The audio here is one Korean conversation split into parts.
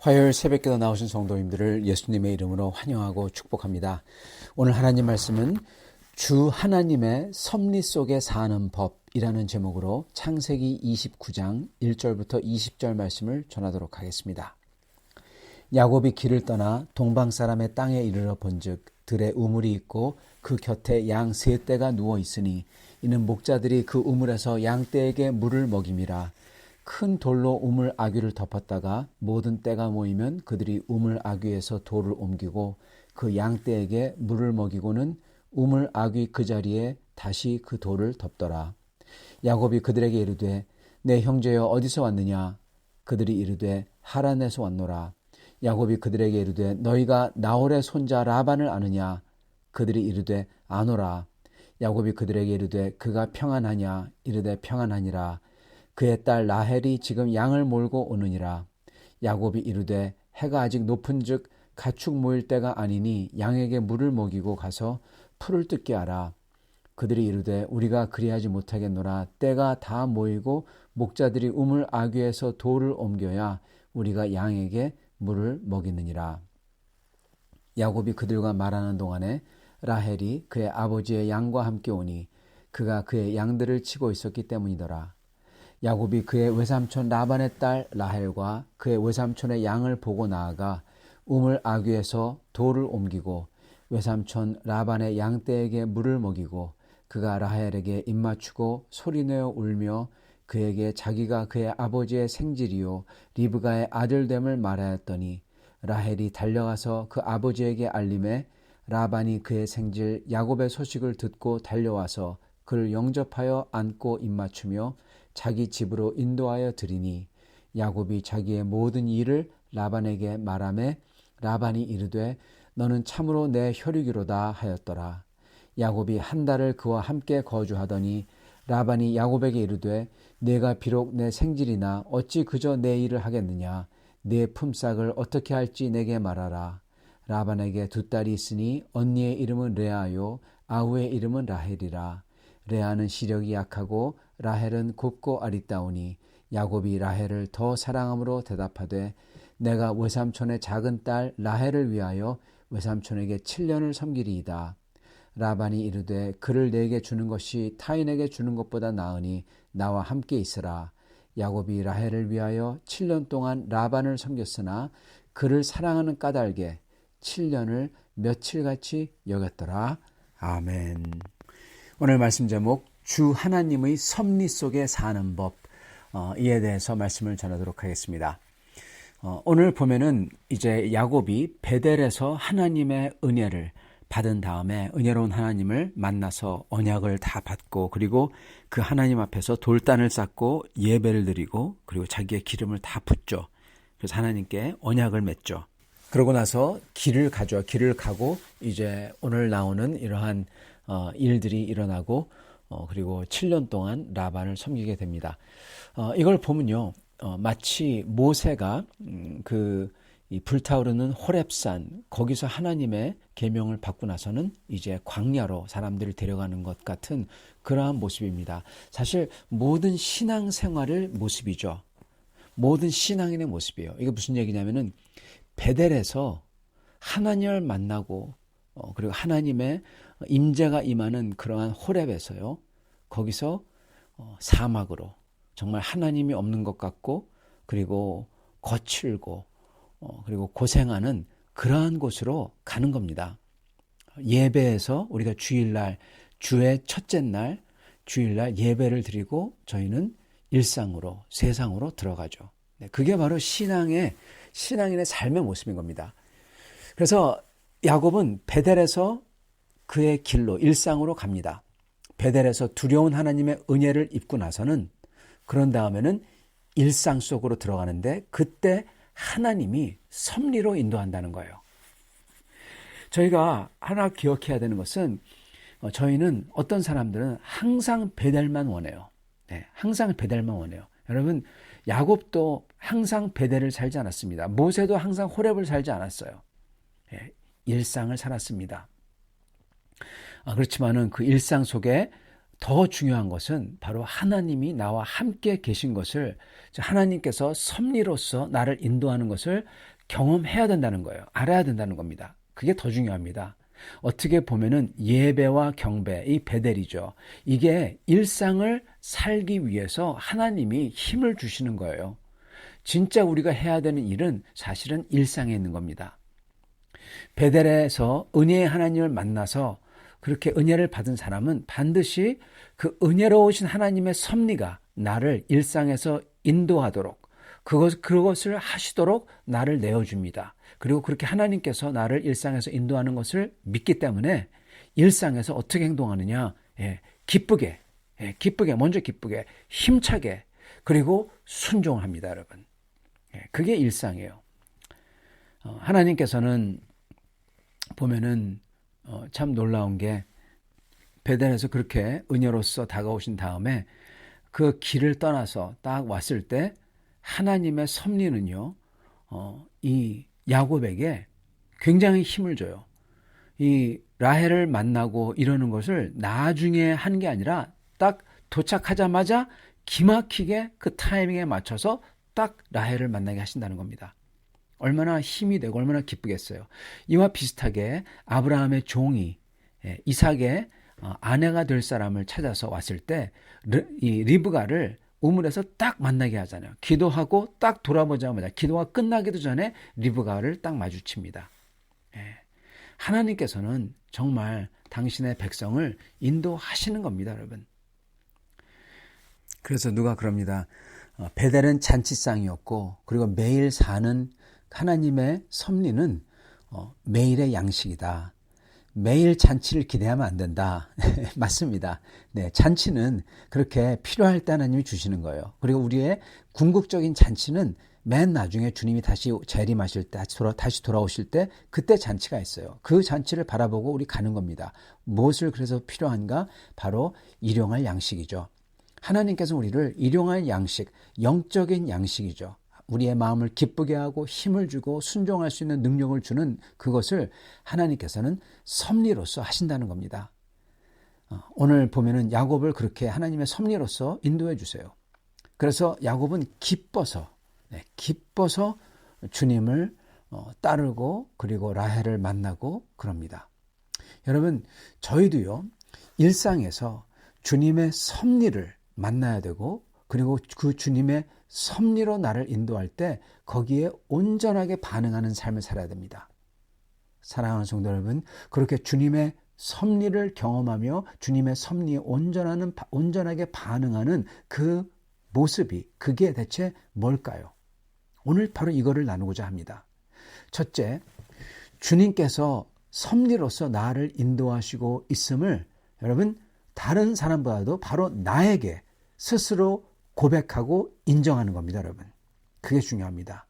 화요일 새벽기도 나오신 성도님들을 예수님의 이름으로 환영하고 축복합니다. 오늘 하나님 말씀은 주 하나님의 섭리 속에 사는 법이라는 제목으로 창세기 29장 1절부터 20절 말씀을 전하도록 하겠습니다. 야곱이 길을 떠나 동방 사람의 땅에 이르러 본즉 들에 우물이 있고 그 곁에 양 세 떼가 누워 있으니 이는 목자들이 그 우물에서 양 떼에게 물을 먹임이라. 큰 돌로 우물 아귀를 덮었다가 모든 떼가 모이면 그들이 우물 아귀에서 돌을 옮기고 그 양떼에게 물을 먹이고는 우물 아귀 그 자리에 다시 그 돌을 덮더라. 야곱이 그들에게 이르되 내 형제여 어디서 왔느냐? 그들이 이르되 하란에서 왔노라. 야곱이 그들에게 이르되 너희가 나홀의 손자 라반을 아느냐? 그들이 이르되 아노라. 야곱이 그들에게 이르되 그가 평안하냐? 이르되 평안하니라. 그의 딸 라헬이 지금 양을 몰고 오느니라. 야곱이 이르되 해가 아직 높은즉 가축 모일 때가 아니니 양에게 물을 먹이고 가서 풀을 뜯게 하라. 그들이 이르되 우리가 그리하지 못하겠노라. 때가 다 모이고 목자들이 우물 아귀에서 돌을 옮겨야 우리가 양에게 물을 먹이느니라. 야곱이 그들과 말하는 동안에 라헬이 그의 아버지의 양과 함께 오니 그가 그의 양들을 치고 있었기 때문이더라. 야곱이 그의 외삼촌 라반의 딸 라헬과 그의 외삼촌의 양을 보고 나아가 우물 아귀에서 돌을 옮기고 외삼촌 라반의 양떼에게 물을 먹이고 그가 라헬에게 입맞추고 소리내어 울며 그에게 자기가 그의 아버지의 생질이요 리브가의 아들됨을 말하였더니 라헬이 달려가서 그 아버지에게 알림해 라반이 그의 생질 야곱의 소식을 듣고 달려와서 그를 영접하여 안고 입맞추며 자기 집으로 인도하여 드리니 야곱이 자기의 모든 일을 라반에게 말하매 라반이 이르되 너는 참으로 내 혈육이로다 하였더라. 야곱이 한 달을 그와 함께 거주하더니 라반이 야곱에게 이르되 내가 비록 내 생질이나 어찌 그저 내 일을 하겠느냐? 내 품삯을 어떻게 할지 내게 말하라. 라반에게 두 딸이 있으니 언니의 이름은 레아요 아우의 이름은 라헬이라. 레아는 시력이 약하고 라헬은 곱고 아리따우니 야곱이 라헬을 더 사랑함으로 대답하되 내가 외삼촌의 작은 딸 라헬을 위하여 외삼촌에게 7년을 섬기리이다. 라반이 이르되 그를 내게 주는 것이 타인에게 주는 것보다 나으니 나와 함께 있으라. 야곱이 라헬을 위하여 7년 동안 라반을 섬겼으나 그를 사랑하는 까닭에 7년을 며칠같이 여겼더라. 아멘. 오늘 말씀 제목 주 하나님의 섭리 속에 사는 법 이에 대해서 말씀을 전하도록 하겠습니다. 오늘 보면은 이제 야곱이 베델에서 하나님의 은혜를 받은 다음에 은혜로운 하나님을 만나서 언약을 다 받고 그리고 그 하나님 앞에서 돌단을 쌓고 예배를 드리고 그리고 자기의 기름을 다 붓죠. 그래서 하나님께 언약을 맺죠. 그러고 나서 길을 가죠. 길을 가고 이제 오늘 나오는 이러한 일들이 일어나고 그리고 7년 동안 라반을 섬기게 됩니다. 이걸 보면요. 마치 모세가 이 불타오르는 호렙산 거기서 하나님의 계명을 받고 나서는 이제 광야로 사람들을 데려가는 것 같은 그러한 모습입니다. 사실 모든 신앙생활의 모습이죠. 모든 신앙인의 모습이에요. 이게 무슨 얘기냐면은 베델에서 하나님을 만나고 그리고 하나님의 임재가 임하는 그러한 호렙에서요. 거기서 사막으로 정말 하나님이 없는 것 같고 그리고 거칠고 그리고 고생하는 그러한 곳으로 가는 겁니다. 예배에서 우리가 주일날 주의 첫째 날 주일날 예배를 드리고 저희는 일상으로 세상으로 들어가죠. 그게 바로 신앙인의 삶의 모습인 겁니다. 그래서 야곱은 베델에서 그의 길로 일상으로 갑니다. 베델에서 두려운 하나님의 은혜를 입고 나서는 그런 다음에는 일상 속으로 들어가는데 그때 하나님이 섭리로 인도한다는 거예요. 저희가 하나 기억해야 되는 것은 저희는 어떤 사람들은 항상 베델만 원해요. 네, 항상 베델만 원해요. 여러분 야곱도 항상 베델을 살지 않았습니다. 모세도 항상 호렙을 살지 않았어요. 네, 일상을 살았습니다. 그렇지만은 그 일상 속에 더 중요한 것은 바로 하나님이 나와 함께 계신 것을, 하나님께서 섭리로서 나를 인도하는 것을 경험해야 된다는 거예요. 알아야 된다는 겁니다. 그게 더 중요합니다. 어떻게 보면은 예배와 경배, 이 베델이죠. 이게 일상을 살기 위해서 하나님이 힘을 주시는 거예요. 진짜 우리가 해야 되는 일은 사실은 일상에 있는 겁니다. 베델에서 은혜의 하나님을 만나서 그렇게 은혜를 받은 사람은 반드시 그 은혜로우신 하나님의 섭리가 나를 일상에서 인도하도록, 그것을 하시도록 나를 내어줍니다. 그리고 그렇게 하나님께서 나를 일상에서 인도하는 것을 믿기 때문에 일상에서 어떻게 행동하느냐? 기쁘게, 먼저 기쁘게, 힘차게, 그리고 순종합니다, 여러분. 그게 일상이에요. 하나님께서는 보면은 참 놀라운 게, 베델에서 그렇게 은혜로서 다가오신 다음에 그 길을 떠나서 딱 왔을 때 하나님의 섭리는요, 이 야곱에게 굉장히 힘을 줘요. 이 라헬을 만나고 이러는 것을 나중에 한 게 아니라 딱 도착하자마자 기막히게 그 타이밍에 맞춰서 딱 라헬을 만나게 하신다는 겁니다. 얼마나 힘이 되고 얼마나 기쁘겠어요. 이와 비슷하게 아브라함의 종이 이삭의 아내가 될 사람을 찾아서 왔을 때 이 리브가를 우물에서 딱 만나게 하잖아요. 기도하고 딱 돌아보자마자 기도가 끝나기도 전에 리브가를 딱 마주칩니다. 하나님께서는 정말 당신의 백성을 인도하시는 겁니다, 여러분. 그래서 누가 그럽니다. 베델은 잔치상이었고, 그리고 매일 사는 하나님의 섭리는 매일의 양식이다. 매일 잔치를 기대하면 안 된다. 맞습니다. 네, 잔치는 그렇게 필요할 때 하나님이 주시는 거예요. 그리고 우리의 궁극적인 잔치는 맨 나중에 주님이 다시 재림하실 때, 다시 돌아오실 때, 그때 잔치가 있어요. 그 잔치를 바라보고 우리 가는 겁니다. 무엇을 그래서 필요한가? 바로 일용할 양식이죠. 하나님께서 우리를 일용할 양식, 영적인 양식이죠. 우리의 마음을 기쁘게 하고 힘을 주고 순종할 수 있는 능력을 주는 그것을 하나님께서는 섭리로서 하신다는 겁니다. 오늘 보면은 야곱을 그렇게 하나님의 섭리로서 인도해 주세요. 그래서 야곱은 기뻐서 주님을 따르고 그리고 라헬을 만나고 그럽니다. 여러분, 저희도요, 일상에서 주님의 섭리를 만나야 되고, 그리고 그 주님의 섭리로 나를 인도할 때 거기에 온전하게 반응하는 삶을 살아야 됩니다. 사랑하는 성도 여러분, 그렇게 주님의 섭리를 경험하며 주님의 섭리에 온전하게 반응하는 그 모습이, 그게 대체 뭘까요? 오늘 바로 이거를 나누고자 합니다. 첫째, 주님께서 섭리로서 나를 인도하시고 있음을 여러분, 다른 사람보다도 바로 나에게 스스로 고백하고 인정하는 겁니다, 여러분. 그게 중요합니다.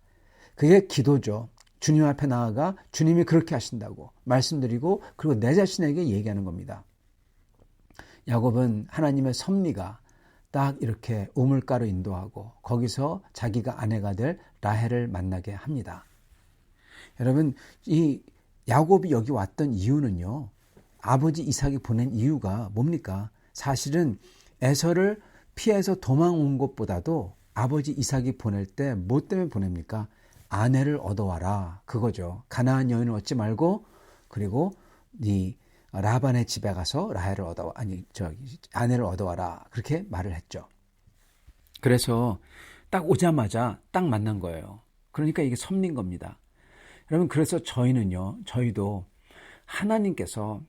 그게 기도죠. 주님 앞에 나아가 주님이 그렇게 하신다고 말씀드리고, 그리고 내 자신에게 얘기하는 겁니다. 야곱은 하나님의 섭리가 딱 이렇게 우물가로 인도하고 거기서 자기가 아내가 될 라헬을 만나게 합니다. 여러분, 이 야곱이 여기 왔던 이유는요, 아버지 이삭이 보낸 이유가 뭡니까? 사실은 에서를 피해서 도망온 것보다도 아버지 이삭이 보낼 때 뭐 때문에 보냅니까? 아내를 얻어와라, 그거죠. 가나안 여인을 얻지 말고, 그리고 네 라반의 집에 가서 아내를 얻어와라, 그렇게 말을 했죠. 그래서 딱 오자마자 딱 만난 거예요. 그러니까 이게 섭리인 겁니다. 여러분, 그래서 저희도 하나님께서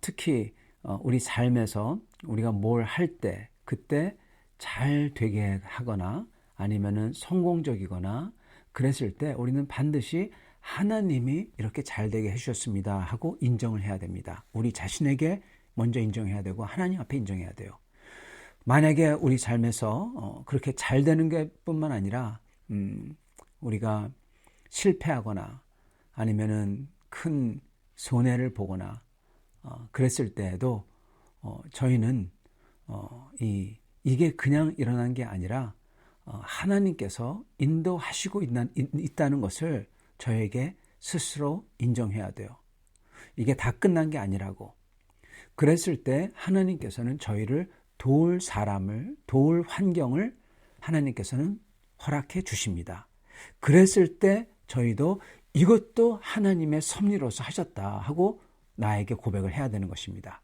특히 우리 삶에서 우리가 뭘 할 때, 그때 잘 되게 하거나 아니면은 성공적이거나 그랬을 때 우리는 반드시 하나님이 이렇게 잘 되게 해주셨습니다 하고 인정을 해야 됩니다. 우리 자신에게 먼저 인정해야 되고 하나님 앞에 인정해야 돼요. 만약에 우리 삶에서 그렇게 잘 되는 게 뿐만 아니라 우리가 실패하거나 아니면은 큰 손해를 보거나 그랬을 때에도 저희는 이게 그냥 일어난 게 아니라 하나님께서 인도하시고 있다는 것을 저에게 스스로 인정해야 돼요. 이게 다 끝난 게 아니라고. 그랬을 때 하나님께서는 저희를 도울 사람을, 도울 환경을 하나님께서는 허락해 주십니다. 그랬을 때 저희도 이것도 하나님의 섭리로서 하셨다 하고 나에게 고백을 해야 되는 것입니다.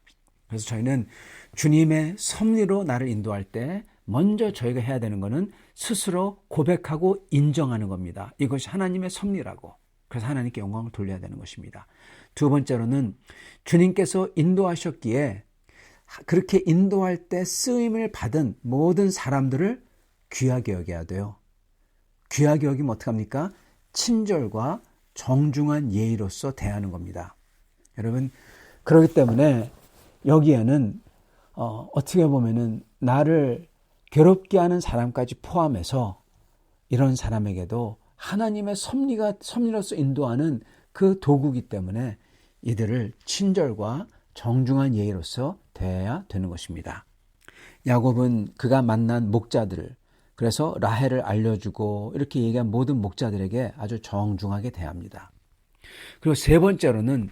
그래서 저희는 주님의 섭리로 나를 인도할 때 먼저 저희가 해야 되는 것은 스스로 고백하고 인정하는 겁니다. 이것이 하나님의 섭리라고. 그래서 하나님께 영광을 돌려야 되는 것입니다. 두 번째로는 주님께서 인도하셨기에 그렇게 인도할 때 쓰임을 받은 모든 사람들을 귀하게 여겨야 돼요. 귀하게 여기면 어떡합니까? 친절과 정중한 예의로서 대하는 겁니다. 여러분, 그렇기 때문에 여기에는 어떻게 보면은 나를 괴롭게 하는 사람까지 포함해서 이런 사람에게도 하나님의 섭리로서 인도하는 그 도구이기 때문에 이들을 친절과 정중한 예의로서 대해야 되는 것입니다. 야곱은 그가 만난 목자들을, 그래서 라헬을 알려주고 이렇게 얘기한 모든 목자들에게 아주 정중하게 대합니다. 그리고 세 번째로는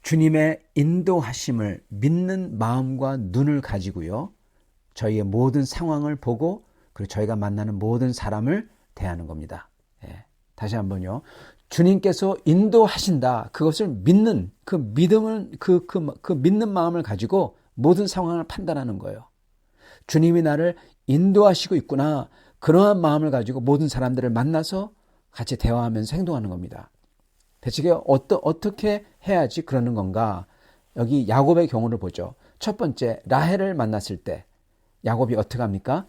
주님의 인도하심을 믿는 마음과 눈을 가지고요, 저희의 모든 상황을 보고 그리고 저희가 만나는 모든 사람을 대하는 겁니다. 다시 한번요. 주님께서 인도하신다. 그것을 믿는 그 믿음을 그 믿는 마음을 가지고 모든 상황을 판단하는 거예요. 주님이 나를 인도하시고 있구나. 그러한 마음을 가지고 모든 사람들을 만나서 같이 대화하면서 행동하는 겁니다. 대체 어떻게 해야지 그러는 건가? 여기 야곱의 경우를 보죠. 첫 번째, 라헬을 만났을 때 야곱이 어떻게 합니까?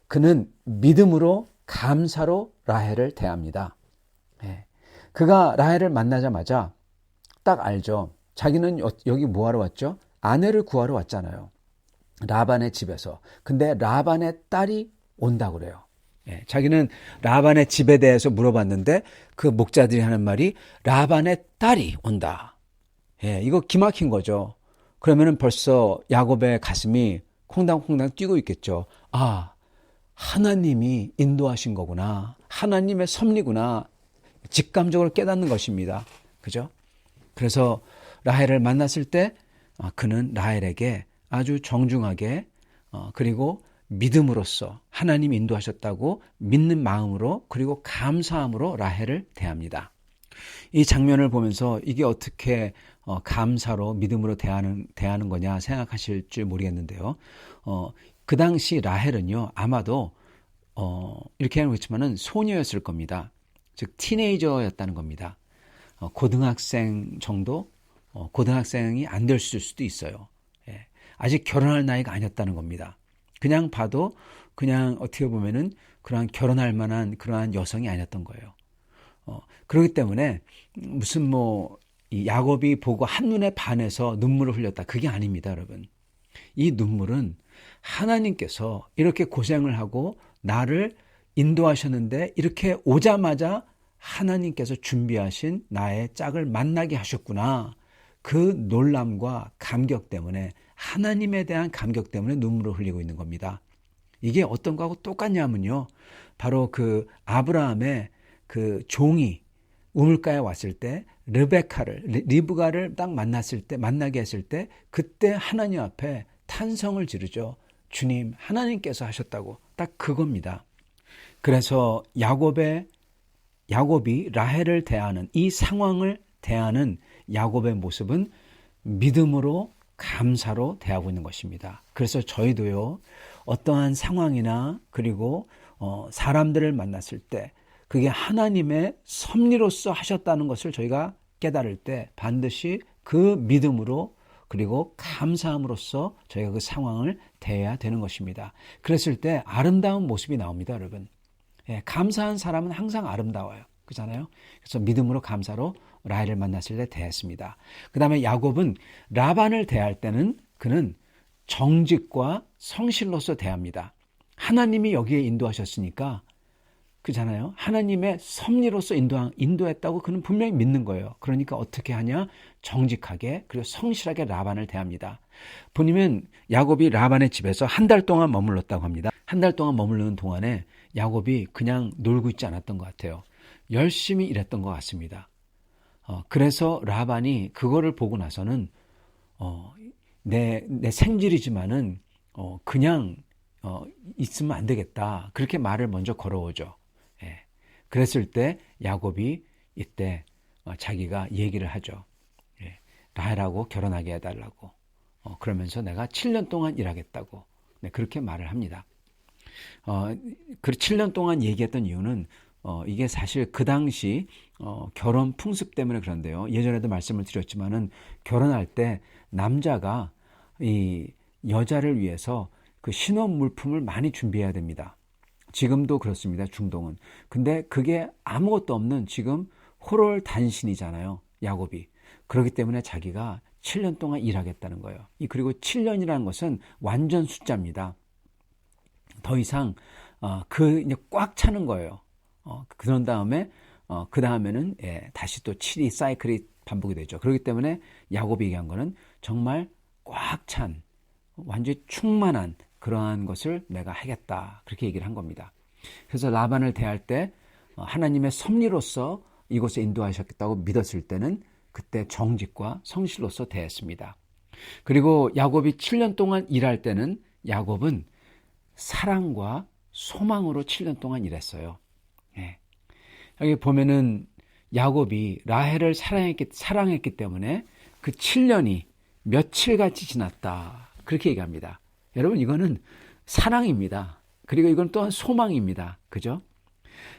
그는 믿음으로 감사로 라헬을 대합니다. 그가 라헬을 만나자마자 딱 알죠. 자기는 여기 뭐하러 왔죠? 아내를 구하러 왔잖아요. 라반의 집에서. 근데 라반의 딸이 온다고 그래요. 자기는 라반의 집에 대해서 물어봤는데 그 목자들이 하는 말이 라반의 딸이 온다. 이거 기막힌 거죠. 그러면은 벌써 야곱의 가슴이 콩당콩당 뛰고 있겠죠. 아, 하나님이 인도하신 거구나. 하나님의 섭리구나. 직감적으로 깨닫는 것입니다. 그죠? 그래서 라헬을 만났을 때 그는 라헬에게 아주 정중하게 그리고 믿음으로써 하나님이 인도하셨다고 믿는 마음으로 그리고 감사함으로 라헬을 대합니다. 이 장면을 보면서 이게 어떻게 감사로 믿음으로 대하는 거냐 생각하실 줄 모르겠는데요. 그 당시 라헬은요, 아마도 이렇게 하는 거지만은 소녀였을 겁니다. 즉 티네이저였다는 겁니다. 고등학생 정도, 고등학생이 안 될 수도 있어요. 아직 결혼할 나이가 아니었다는 겁니다. 그냥 봐도 그냥 어떻게 보면은 그러한 결혼할 만한 그러한 여성이 아니었던 거예요. 그렇기 때문에 무슨 이 야곱이 보고 한눈에 반해서 눈물을 흘렸다. 그게 아닙니다, 여러분. 이 눈물은 하나님께서 이렇게 고생을 하고 나를 인도하셨는데 이렇게 오자마자 하나님께서 준비하신 나의 짝을 만나게 하셨구나. 그 놀람과 감격 때문에, 하나님에 대한 감격 때문에 눈물을 흘리고 있는 겁니다. 이게 어떤 거하고 똑같냐면요, 바로 그 아브라함의 그 종이 우물가에 왔을 때 리브가를 딱 만나게 했을 때 그때 하나님 앞에 탄성을 지르죠. 주님, 하나님께서 하셨다고. 딱 그겁니다. 그래서 야곱이 라헬을 대하는, 이 상황을 대하는 야곱의 모습은 믿음으로 감사로 대하고 있는 것입니다. 그래서 저희도요, 어떠한 상황이나 그리고 사람들을 만났을 때 그게 하나님의 섭리로서 하셨다는 것을 저희가 깨달을 때 반드시 그 믿음으로 그리고 감사함으로써 저희가 그 상황을 대해야 되는 것입니다. 그랬을 때 아름다운 모습이 나옵니다, 여러분. 감사한 사람은 항상 아름다워요. 그렇잖아요? 그래서 믿음으로 감사로 라헬을 만났을 때 대했습니다. 그 다음에 야곱은 라반을 대할 때는 그는 정직과 성실로서 대합니다. 하나님이 여기에 인도하셨으니까, 그렇잖아요? 하나님의 섭리로서 인도했다고 그는 분명히 믿는 거예요. 그러니까 어떻게 하냐? 정직하게 그리고 성실하게 라반을 대합니다. 보면 야곱이 라반의 집에서 한 달 동안 머물렀다고 합니다. 한 달 동안 머무르는 동안에 야곱이 그냥 놀고 있지 않았던 것 같아요. 열심히 일했던 것 같습니다. 그래서 라반이 그거를 보고 나서는 내 생질이지만은 그냥 있으면 안 되겠다. 그렇게 말을 먼저 걸어오죠. 예. 그랬을 때 야곱이 이때 자기가 얘기를 하죠. 예. 라헬하고 결혼하게 해달라고. 그러면서 내가 7년 동안 일하겠다고. 네, 그렇게 말을 합니다. 그 7년 동안 얘기했던 이유는 이게 사실 그 당시 결혼 풍습 때문에 그런데요. 예전에도 말씀을 드렸지만은 결혼할 때 남자가 이 여자를 위해서 그 신혼 물품을 많이 준비해야 됩니다. 지금도 그렇습니다. 중동은. 근데 그게 아무것도 없는 지금 호롤단신이잖아요. 야곱이. 그렇기 때문에 자기가 7년 동안 일하겠다는 거예요. 그리고 7년이라는 것은 완전 숫자입니다. 더 이상 이제 꽉 차는 거예요. 그런 다음에 그 다음에는 다시 또 7이 사이클이 반복이 되죠. 그렇기 때문에 야곱이 얘기한 거는 정말 꽉 찬 완전히 충만한 그러한 것을 내가 하겠다. 그렇게 얘기를 한 겁니다. 그래서 라반을 대할 때 하나님의 섭리로서 이곳에 인도하셨겠다고 믿었을 때는 그때 정직과 성실로서 대했습니다. 그리고 야곱이 7년 동안 일할 때는 야곱은 사랑과 소망으로 7년 동안 일했어요. 예. 여기 보면은 야곱이 라헬을 사랑했기 때문에 그 7년이 며칠같이 지났다. 그렇게 얘기합니다. 여러분 이거는 사랑입니다. 그리고 이건 또한 소망입니다. 그죠?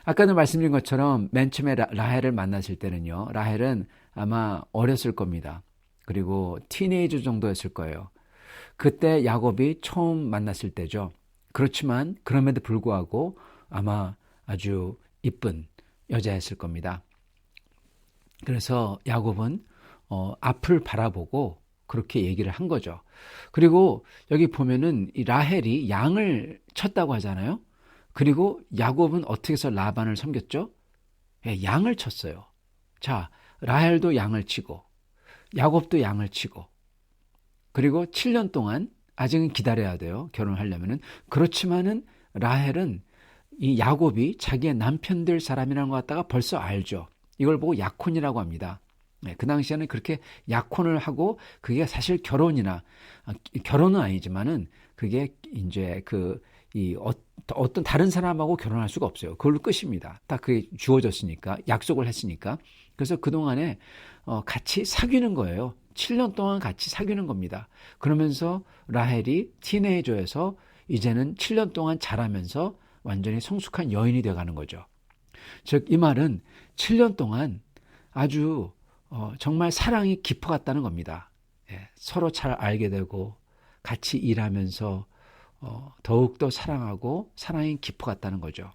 아까도 말씀드린 것처럼 맨 처음에 라헬을 만났을 때는요. 라헬은 아마 어렸을 겁니다. 그리고 티네이저 정도였을 거예요. 그때 야곱이 처음 만났을 때죠. 그렇지만 그럼에도 불구하고 아마 아주 이쁜 여자였을 겁니다. 그래서 야곱은 앞을 바라보고 그렇게 얘기를 한 거죠. 그리고 여기 보면은 이 라헬이 양을 쳤다고 하잖아요. 그리고 야곱은 어떻게 해서 라반을 섬겼죠? 양을 쳤어요. 자, 라헬도 양을 치고 야곱도 양을 치고 그리고 7년 동안 아직은 기다려야 돼요. 결혼하려면은. 그렇지만은 라헬은 이 야곱이 자기의 남편 될 사람이라는 것 갖다가 벌써 알죠. 이걸 보고 약혼이라고 합니다. 그 당시에는 그렇게 약혼을 하고 그게 사실 결혼은 아니지만은 그게 이제 어떤 다른 사람하고 결혼할 수가 없어요. 그걸로 끝입니다. 딱 그게 주어졌으니까 약속을 했으니까. 그래서 그동안에 같이 사귀는 거예요. 7년 동안 같이 사귀는 겁니다. 그러면서 라헬이 티네이저에서 이제는 7년 동안 자라면서 완전히 성숙한 여인이 되어가는 거죠. 즉 이 말은 7년 동안 아주 정말 사랑이 깊어갔다는 겁니다. 서로 잘 알게 되고 같이 일하면서 더욱더 사랑하고 사랑이 깊어갔다는 거죠.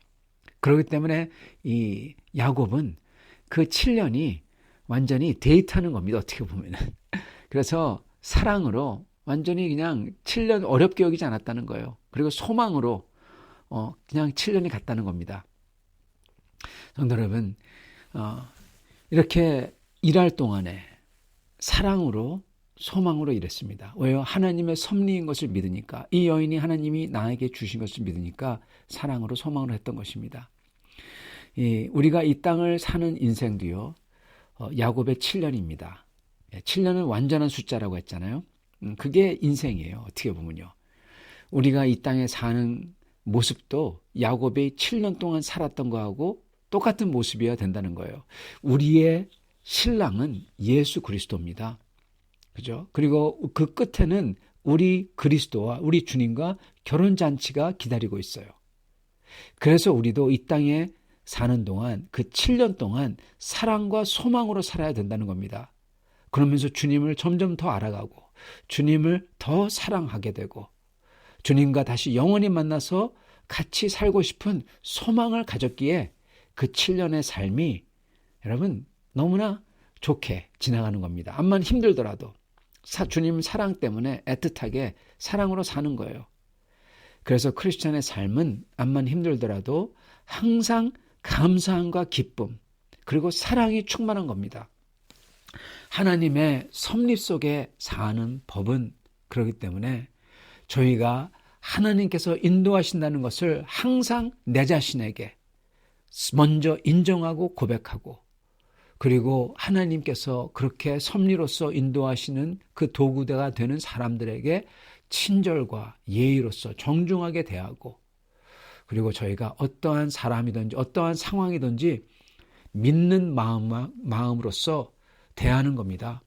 그렇기 때문에 이 야곱은 그 7년이 완전히 데이트하는 겁니다. 어떻게 보면은. 그래서 사랑으로 완전히 그냥 7년 어렵게 여기지 않았다는 거예요. 그리고 소망으로 그냥 7년이 갔다는 겁니다. 성도 여러분, 이렇게 일할 동안에 사랑으로 소망으로 일했습니다. 왜요? 하나님의 섭리인 것을 믿으니까, 이 여인이 하나님이 나에게 주신 것을 믿으니까 사랑으로 소망으로 했던 것입니다. 우리가 이 땅을 사는 인생도요, 야곱의 7년입니다. 7년은 완전한 숫자라고 했잖아요. 그게 인생이에요. 어떻게 보면요. 우리가 이 땅에 사는 모습도 야곱이 7년 동안 살았던 거하고 똑같은 모습이어야 된다는 거예요. 우리의 신랑은 예수 그리스도입니다. 그죠? 그리고 그 끝에는 우리 그리스도와 우리 주님과 결혼잔치가 기다리고 있어요. 그래서 우리도 이 땅에 사는 동안 그 7년 동안 사랑과 소망으로 살아야 된다는 겁니다. 그러면서 주님을 점점 더 알아가고 주님을 더 사랑하게 되고 주님과 다시 영원히 만나서 같이 살고 싶은 소망을 가졌기에 그 7년의 삶이 여러분 너무나 좋게 지나가는 겁니다. 암만 힘들더라도 주님 사랑 때문에 애틋하게 사랑으로 사는 거예요. 그래서 크리스찬의 삶은 암만 힘들더라도 항상 감사함과 기쁨 그리고 사랑이 충만한 겁니다. 하나님의 섭리 속에 사는 법은 그렇기 때문에 저희가 하나님께서 인도하신다는 것을 항상 내 자신에게 먼저 인정하고 고백하고 그리고 하나님께서 그렇게 섭리로서 인도하시는 그 도구대가 되는 사람들에게 친절과 예의로서 정중하게 대하고, 그리고 저희가 어떠한 사람이든지 어떠한 상황이든지 믿는 마음으로서 대하는 겁니다.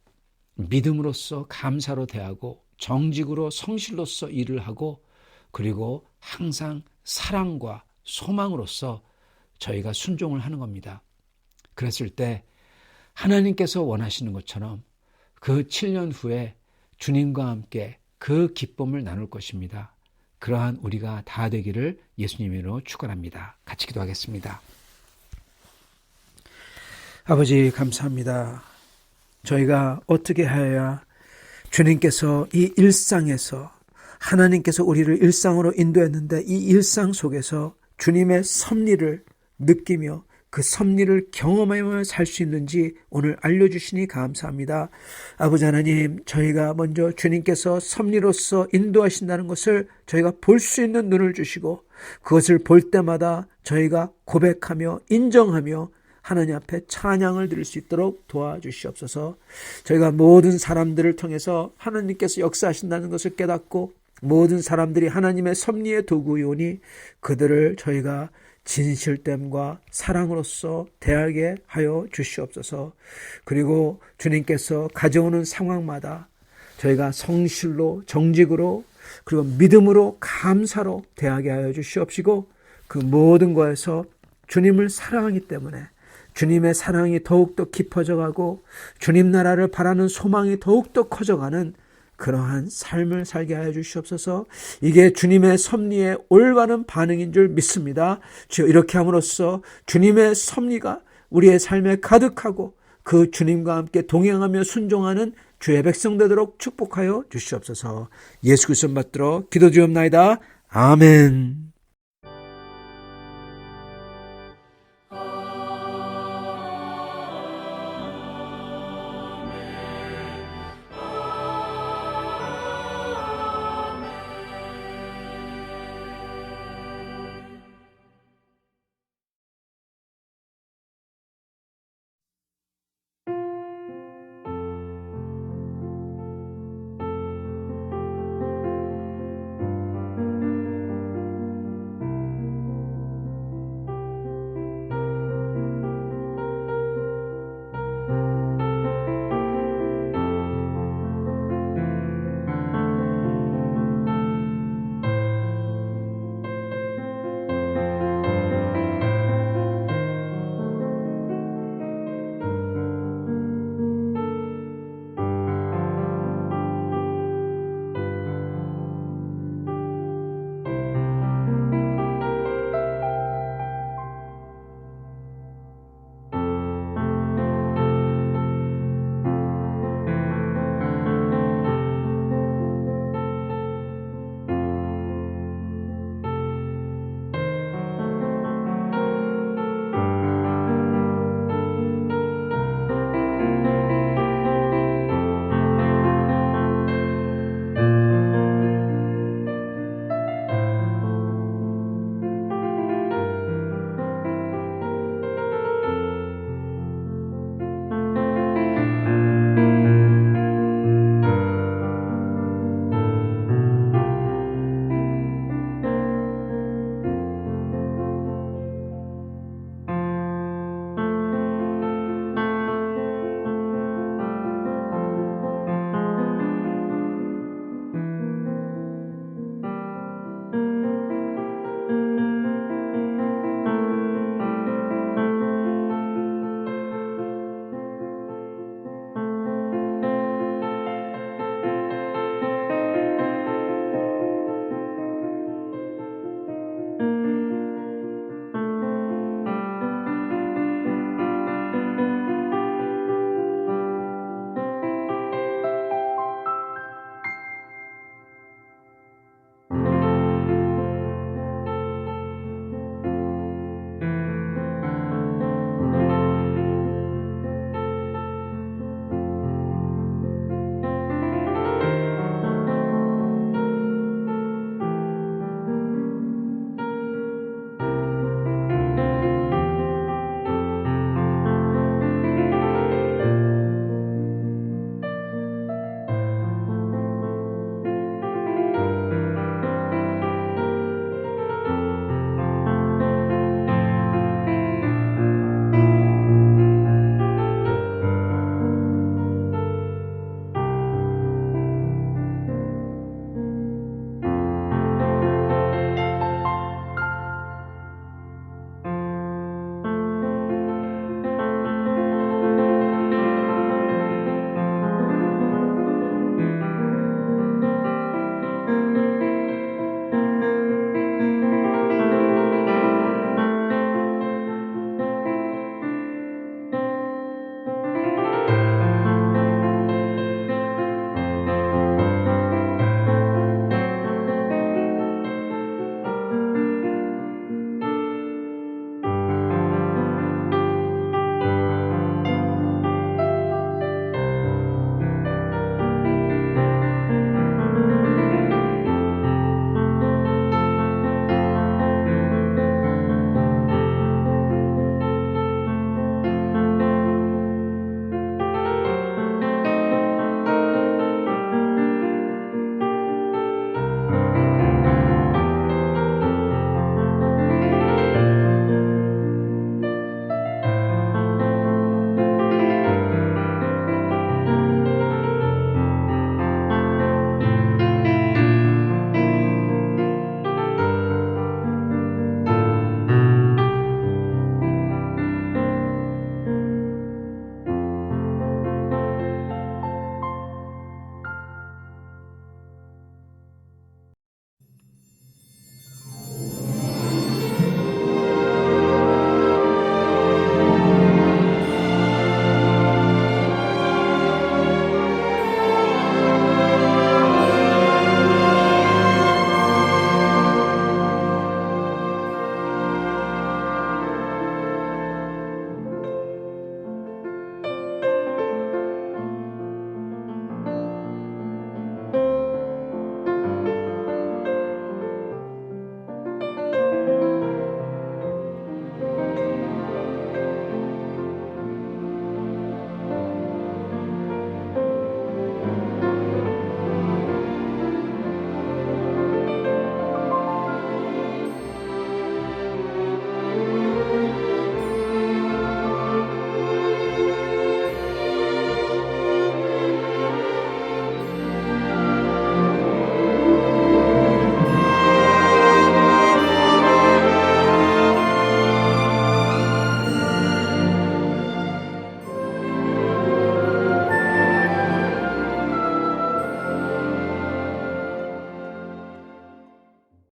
믿음으로써 감사로 대하고 정직으로 성실로서 일을 하고, 그리고 항상 사랑과 소망으로서 저희가 순종을 하는 겁니다. 그랬을 때 하나님께서 원하시는 것처럼 그 7년 후에 주님과 함께 그 기쁨을 나눌 것입니다. 그러한 우리가 다 되기를 예수님으로 축원합니다. 같이 기도하겠습니다. 아버지 감사합니다. 저희가 어떻게 하여야 주님께서 이 일상에서, 하나님께서 우리를 일상으로 인도했는데 이 일상 속에서 주님의 섭리를 느끼며 그 섭리를 경험하며 살 수 있는지 오늘 알려주시니 감사합니다. 아버지 하나님, 저희가 먼저 주님께서 섭리로서 인도하신다는 것을 저희가 볼 수 있는 눈을 주시고, 그것을 볼 때마다 저희가 고백하며 인정하며 하나님 앞에 찬양을 드릴 수 있도록 도와주시옵소서. 저희가 모든 사람들을 통해서 하나님께서 역사하신다는 것을 깨닫고, 모든 사람들이 하나님의 섭리의 도구이오니 그들을 저희가 진실됨과 사랑으로서 대하게 하여 주시옵소서. 그리고 주님께서 가져오는 상황마다 저희가 성실로, 정직으로, 그리고 믿음으로, 감사로 대하게 하여 주시옵시고, 그 모든 것에서 주님을 사랑하기 때문에 주님의 사랑이 더욱더 깊어져 가고 주님 나라를 바라는 소망이 더욱더 커져가는 그러한 삶을 살게 하여 주시옵소서. 이게 주님의 섭리의 올바른 반응인 줄 믿습니다. 주여, 이렇게 함으로써 주님의 섭리가 우리의 삶에 가득하고 그 주님과 함께 동행하며 순종하는 주의 백성 되도록 축복하여 주시옵소서. 예수 그리스도 받들어 기도드리옵나이다. 아멘.